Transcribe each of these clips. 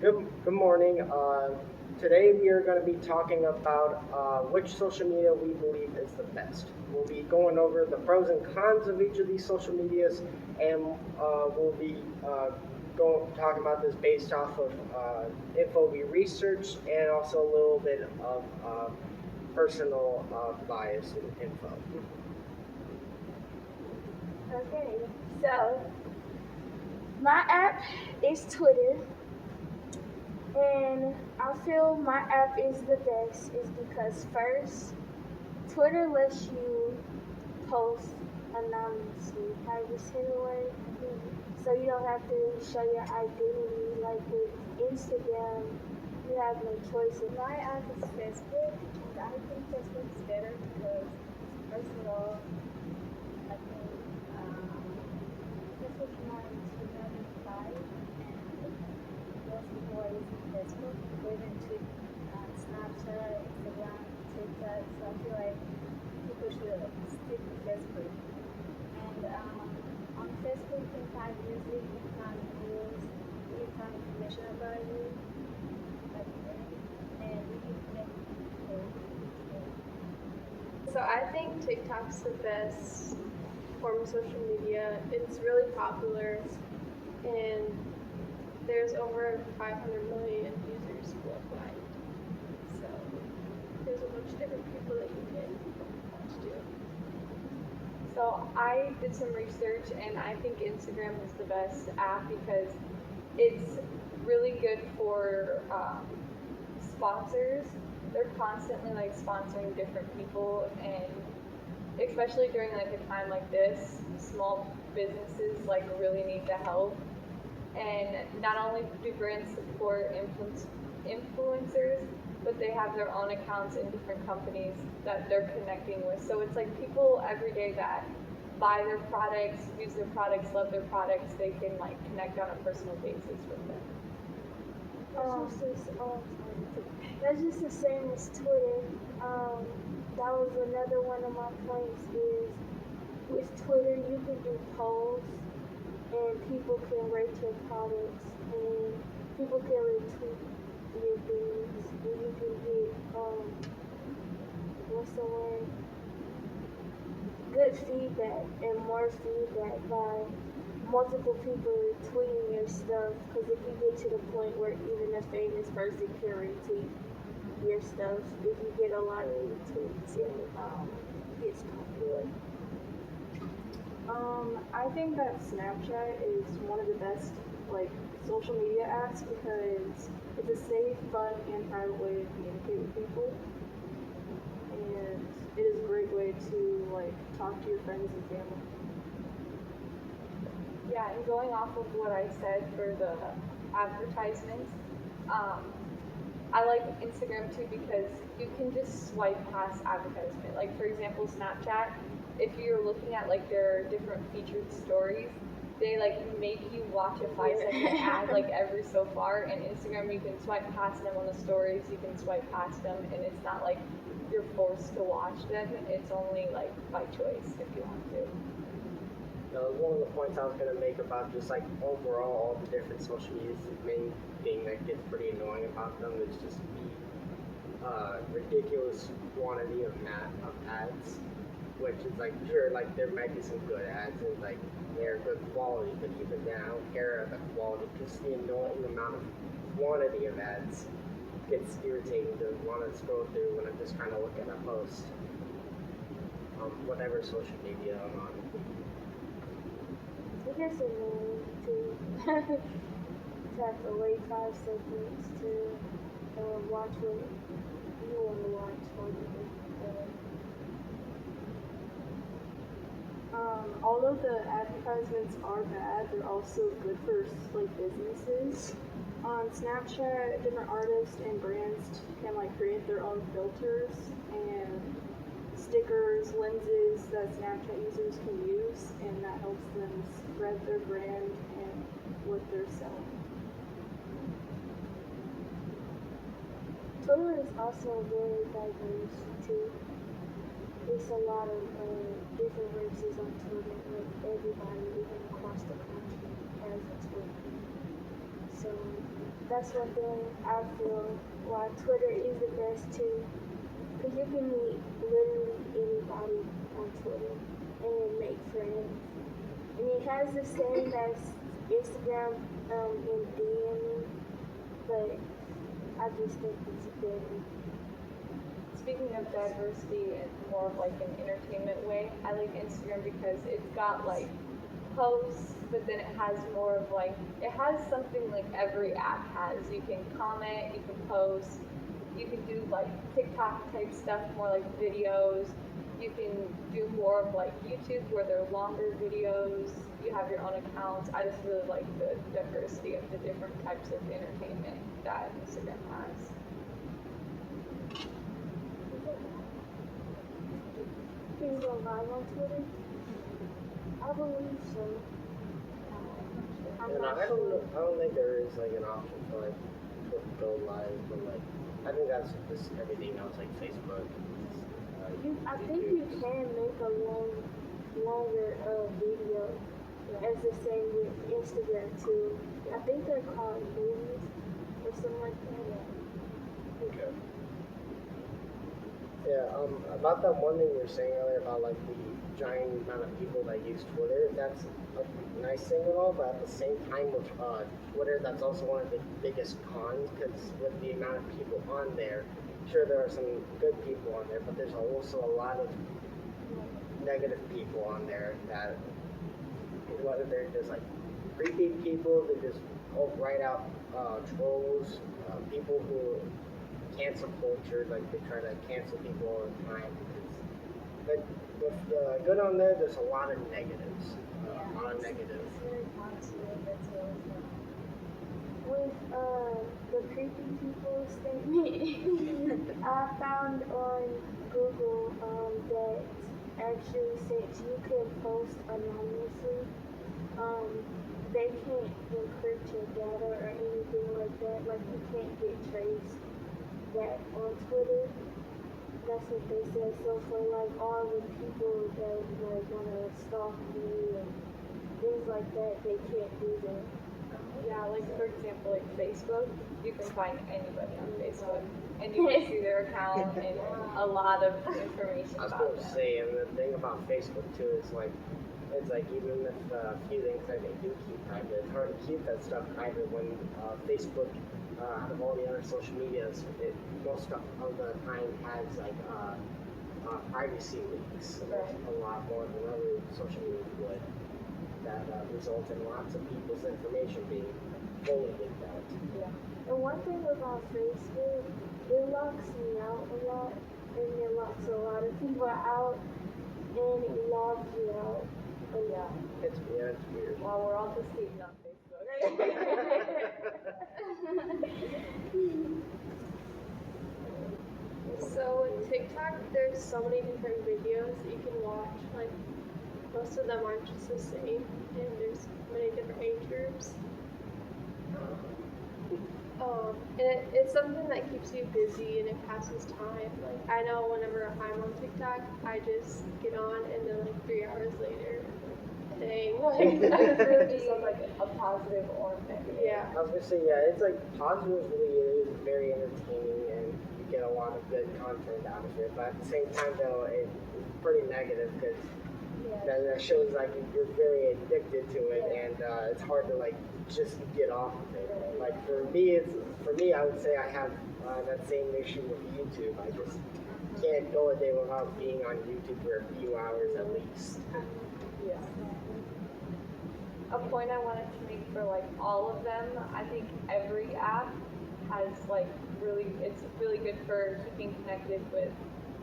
Good morning. Today we are going to be talking about which social media we believe is the best. We'll be going over the pros and cons of each of these social medias, and we'll be going talking about this based off of info we researched and also a little bit of personal bias and info. Okay, so my app is Twitter, and I feel my app is the best is because first, Twitter lets you post anonymously. How you say the word? So you don't have to show your identity like with Instagram. You have no choice. My app is Facebook, and I think Facebook is better because, first of all, I think Facebook came out in 2005, and most people are using Facebook. They even tweet on Snapchat, Instagram, TikTok. So I feel like people should stick to Facebook. And on Facebook, you can find music, you can find news, you can find information about you, like and you can connect with people. So I think TikTok's the best form of social media. It's really popular, and there's over 500 million users worldwide. So there's a bunch of different people that you can watch to. So I did some research, and I think Instagram is the best app because it's really good for sponsors. They're constantly like sponsoring different people, and especially during like a time like this, small businesses like really need the help. And not only do brands support influencers, but they have their own accounts in different companies that they're connecting with. So it's like people every day that buy their products, use their products, love their products, they can like connect on a personal basis with them. That's just the same as Twitter. That was another one of my points is with Twitter you can do polls and people can rate your products and people can retweet your things and you can get what's the word? Good feedback and more feedback by multiple people retweeting your stuff because if you get to the point where even a famous person can retweet your stuff, if you get a lot of retweets, it gets popular. I think that Snapchat is one of the best like social media apps because it's a safe, fun, and private way to communicate with people, and it is a great way to like talk to your friends and family. Yeah, and going off of what I said for the advertisements, I like Instagram too because you can just swipe past advertisement. Like for example, Snapchat, if you're looking at like their different featured stories, they like make you watch a 5 second ad like every so far. And Instagram, you can swipe past them on the stories, you can swipe past them, and it's not like you're forced to watch them. It's only like by choice if you want to. One of the points I was going to make about just like overall all the different social medias, the main thing that gets pretty annoying about them is just the ridiculous quantity of ads, which is like sure like there might be some good ads and like they're good quality, but even then I don't care about the quality. Just the annoying amount of quantity of ads gets irritating to want to scroll through when I'm just trying to look at a post. Whatever social media I'm on. It gets annoying too. To have to wait 5 seconds to watch what you want to watch. Although the advertisements are bad, they're also good for like businesses. On Snapchat, different artists and brands can like create their own filters and stickers, lenses that Snapchat users can use, and that helps them spread their brand and what they're selling. Twitter is also very diverse too. There's a lot of different races on Twitter. Like everybody, even across the country, has a Twitter. So that's one thing I feel why Twitter is the best too. Because you can meet literally anybody on Twitter and make friends. And it has the same as Instagram and DMing, but I just think it's better. Speaking of diversity in more of like an entertainment way, I like Instagram because it's got like posts, but then it has more of like, it has something like every app has. You can comment, you can post, you can do like TikTok type stuff, more like videos. You can do more of like YouTube where they're longer videos. You have your own accounts. I just really like the diversity of the different types of entertainment that Instagram has. Can you go live on Twitter? I believe so. I'm And not I don't sure. know, I don't think there is like an option for like to go live, but like I think that's just everything else like Facebook. I think you can make a longer video. As the same with Instagram too. I think they're called movies or something like that. Okay. Yeah, about that one thing you were saying earlier about like the giant amount of people that use Twitter, that's a nice thing and all, but at the same time with Twitter, that's also one of the biggest cons, because with the amount of people on there, sure there are some good people on there, but there's also a lot of negative people on there that, whether they're just like creepy people, they're just right out trolls, people who cancel culture, like they try to cancel people all the time. But with the good on there, there's a lot of negatives. A lot of negatives. It's very toxic. That's what With the creepy people statement, I found on Google that actually since you can post anonymously, they can't encrypt your data or anything like that. Like you can't get traced that on Twitter. That's what they said. So for like all the people that like wanna stalk you and things like that, they can't do that. Yeah, like for example, like Facebook, you can find anybody on Facebook, and you can see their account and a lot of information I was about going to them. say, and the thing about Facebook too is like, it's like even if a few things that they do keep private, it's hard to keep that stuff private when Facebook, out of all the other social medias, it most of the time has like privacy leaks, a lot more than other social media would. That result in lots of people's information being fully leaked out. Yeah. And one thing about Facebook, it locks me out a lot, and it locks a lot of people out, and it logs you out a lot. It's weird. Well, we're all just hating on Facebook. So with TikTok, there's so many different videos that you can watch. Like most of them aren't just the same, and there's many different age groups. And it's something that keeps you busy and it passes time. Like I know whenever I'm on TikTok, I just get on and then like 3 hours later, dang, like It's really just like a positive or negative. yeah. I was gonna say, yeah, it's like positively it is very entertaining and you get a lot of good content out of it. But at the same time, though, it's pretty negative because that shows like you're very addicted to it and it's hard to like just get off of it. Like for me, I would say I have that same issue with YouTube. I just can't go a day without being on YouTube for a few hours at least. Yeah. A point I wanted to make for like all of them, I think every app has like it's really good for keeping connected with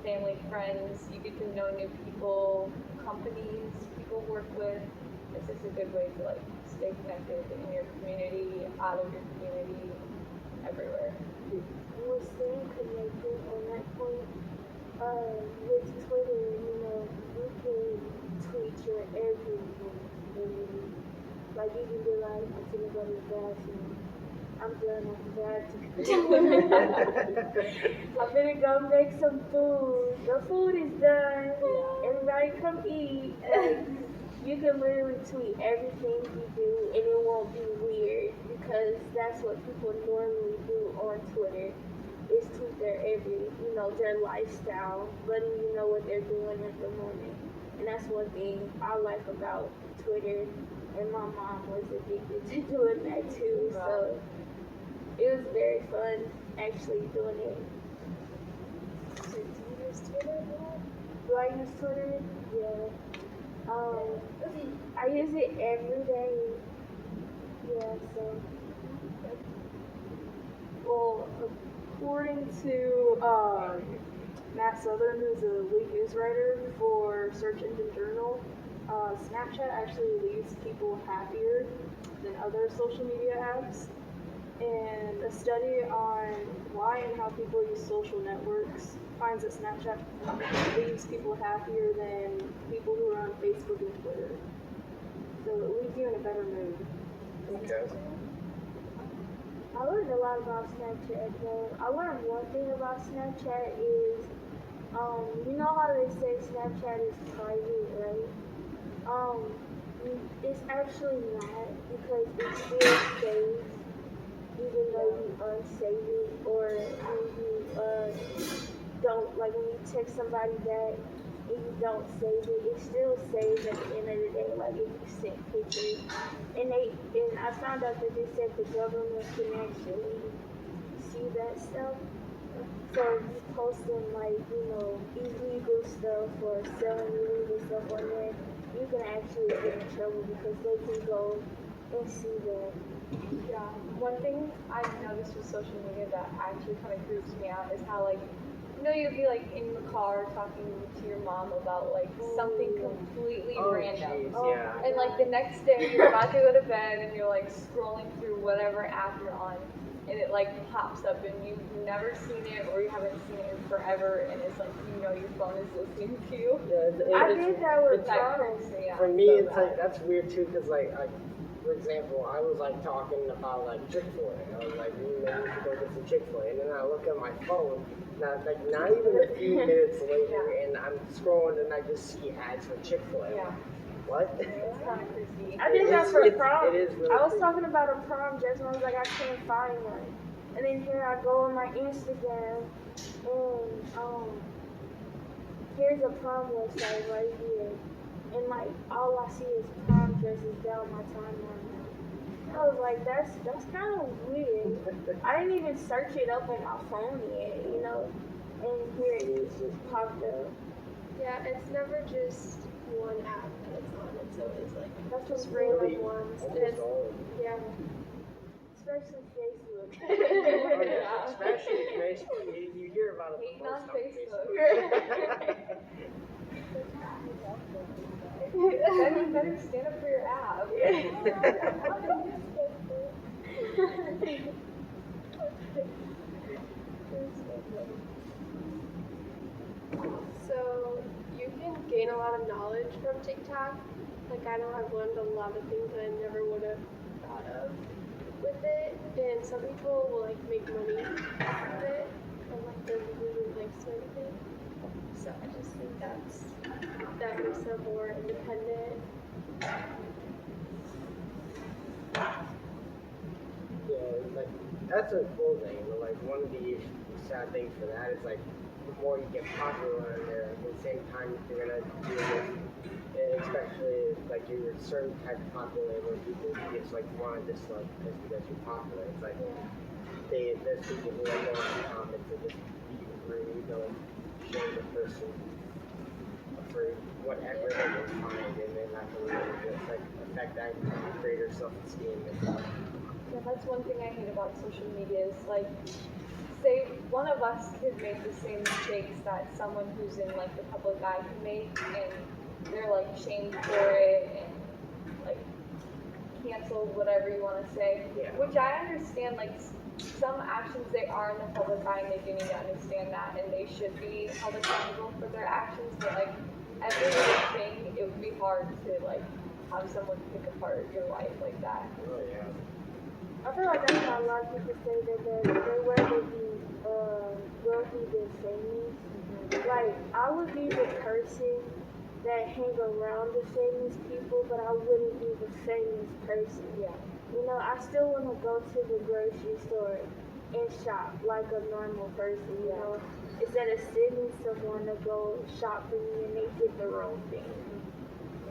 family, friends. You get to know new people, companies people work with. It's just a good way to like stay connected in your community, out of your community, everywhere. We're staying connected on that point. With Twitter, you can tweet your everything. And, like you can be like, I'm gonna go to the bathroom. I'm done with that. I'm gonna go make some food. The food is done. Everybody come eat. Like, you can literally tweet everything you do and it won't be weird because that's what what people normally do on Twitter is tweet their lifestyle, letting you know what they're doing at the moment. And that's one thing I like about Twitter. And my mom was addicted to doing that too, so it was very fun actually doing it. So do you use Twitter a lot? Do I use Twitter? Yeah. I use it every day. Yeah, so. Well, according to Matt Southern, who's a lead news writer for Search Engine Journal, Snapchat actually leaves people happier than other social media apps. And a study on why and how people use social networks finds that Snapchat leaves people happier than people who are on Facebook and Twitter. So it leaves you in a better mood. Okay. I learned a lot about Snapchat though. I learned one thing about Snapchat is, you know how they say Snapchat is private, right? It's actually not, because it still saves even though you unsave it, or when you don't, like when you text somebody back and you don't save it, it still saves at the end of the day, like if you sent pictures. And I found out that they said the government can actually see that stuff. So if you posting like, illegal stuff or selling illegal stuff on there, you can actually get in trouble because they can go and see that. Yeah, one thing I've noticed with social media that actually kind of creeps me out is how, like, you'd be like in the car talking to your mom about like something completely random. Geez, yeah. And like the next day you're about to go to bed and you're like scrolling through whatever app you're on and it like pops up and you've never seen it or you haven't seen it in forever and it's like your phone is listening to you. Yeah, I did that with That prom. creeps me out. for me, so it's bad. like that's weird too, because like for example, I was like talking about like Chick-fil-A. I was like, maybe we should go get some Chick-fil-A, and then I look at my phone. Now, like not even a few minutes later, and I'm scrolling and I just see ads for Chick-fil-A. Yeah. What? It's kind of creepy. I did that for prom. It is really I was creepy. talking about a prom dress and I was like, I can't find one. And then here I go on my Instagram and here's a prom website right here. And like all I see is prom dresses down my timeline. I was like, that's kind of weird. I didn't even search it up on my phone yet, and here it is just popped up. Yeah, it's never just one app that it's on. It's always like That's just just random random ones. ones. Almost all of them. Yeah. Especially Facebook. Oh, yeah. Especially Facebook. You hear about it the Hating on most Facebook. Facebook. Then you better stand up for your app. So you can gain a lot of knowledge from TikTok. Like I know I've learned a lot of things that I never would have thought of with it. And some people will like make money off of it and like they're losing likes and everything. So I just think that makes them more independent. Yeah, like that's a cool thing. But like one of the sad things for that is like the more you get popular in there, at the same time you're gonna deal with, and especially like you're a certain type of popular where people just like want to dislike because you're popular. It's like there's people who like go in the comments and just be rude, don't shame the person for whatever they can find, and then that can really just like affect that creator self-esteem and stuff. Yeah, that's one thing I hate about social media is like, say one of us could make the same mistakes that someone who's in like the public eye can make, and they're like shamed for it and like canceled, whatever you want to say. Yeah. Which I understand, like some actions they are in the public eye and they do need to understand that, and they should be held accountable for their actions. But like every little thing, it would be hard to like have someone pick apart your life like that. Oh yeah. I feel like that's how a lot of people say that they'd rather be wealthy than famous. Like, I would be the person that hang around the famous people, but I wouldn't be the famous person. Yeah. You know, I still want to go to the grocery store and shop like a normal person, you know, instead of sending someone to go shop for me and they get the wrong thing.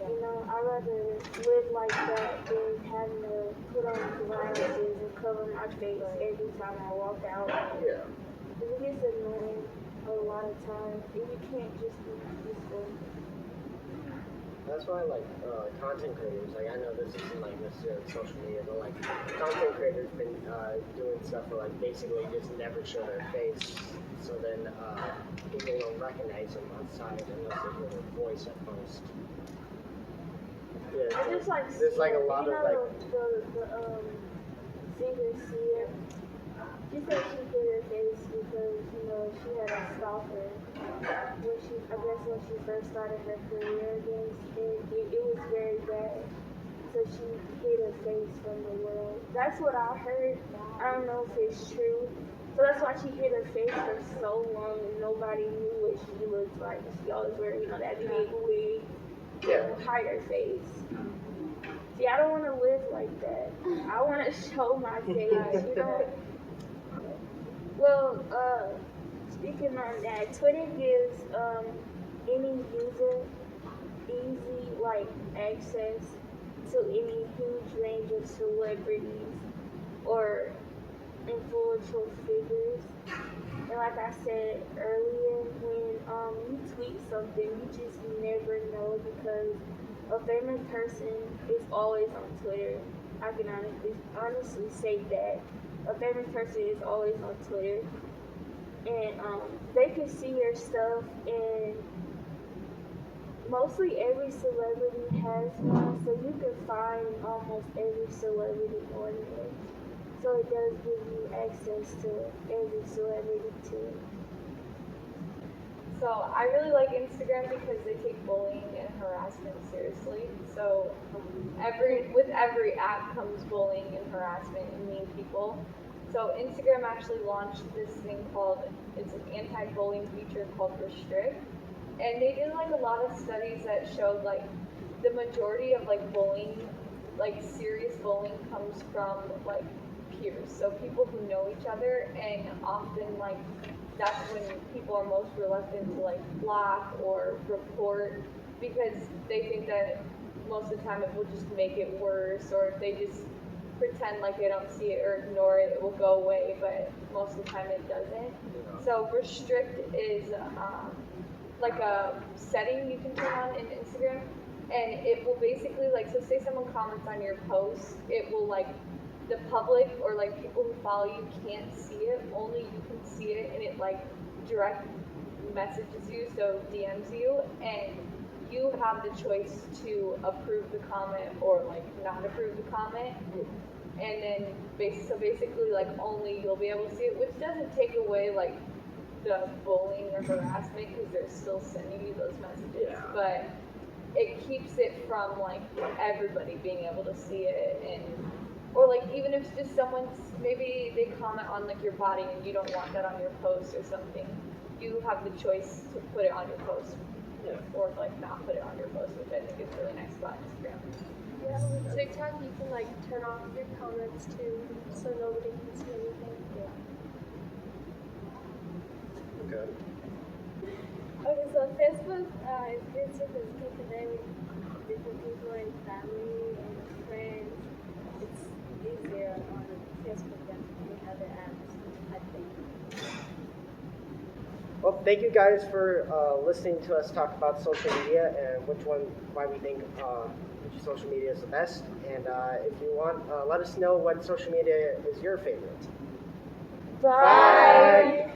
You know, I'd rather live like that than having to put on glasses and cover my face every time I walk out. Yeah. It gets annoying a lot of times, and you can't just be peaceful. That's why, like, content creators, like, I know this isn't, like, necessarily social media, but, like, content creators been doing stuff where, like, basically just never show their face, so then people don't recognize them outside unless they hear their voice at first. Yeah, I just like there's, like, a lot you of, know, like, the singer Sia. She said she hid her face because, you know, she had a stalker when she first started her career again, and it was very bad. So she hid her face from the world. That's what I heard. I don't know if it's true. So that's why she hid her face for so long and nobody knew what she looked like. She always wear, you know, that big wig. yeah. Hide her face. See, I don't want to live like that. I want to show my face, you know. Well, speaking on that, Twitter gives any user easy like access to any huge range of celebrities or influential figures. And like I said earlier, when you tweet something, you just never know because a famous person is always on Twitter. I can honestly say that. A famous person is always on Twitter. And they can see your stuff, and mostly every celebrity has one, so you can find almost every celebrity on there. So it does give you access to every celebrity too. So I really like Instagram because they take bullying and harassment seriously. So with every app comes bullying and harassment and mean people. So Instagram actually launched this thing it's an anti-bullying feature called Restrict. And they did like a lot of studies that showed like the majority of like bullying, like serious bullying, comes from like peers. So people who know each other, and often like that's when people are most reluctant to like block or report because they think that most of the time it will just make it worse, or if they just pretend like they don't see it or ignore it, it will go away, but most of the time it doesn't. So Restrict is like a setting you can turn on in Instagram, and it will basically like, so say someone comments on your post, it will like, the public or like people who follow you can't see it, only you can see it, and it like direct messages you, so DMs you, and you have the choice to approve the comment or like not approve the comment. And then basically like only you'll be able to see it, which doesn't take away like the bullying or harassment because they're still sending you those messages, but it keeps it from like everybody being able to see it. And or like even if it's just someone's, maybe they comment on like your body and you don't want that on your post or something, you have the choice to put it on your post or like not put it on your post, which I think is really nice about Instagram. Yeah, with TikTok you can like turn off your comments too, so nobody can see anything. Okay. Okay, so Facebook is good too because you can connect with different people and family and friends. It's easier on Facebook than any other apps, I think. Well, thank you guys for listening to us talk about social media and why we think which social media is the best. And if you want, let us know what social media is your favorite. Bye.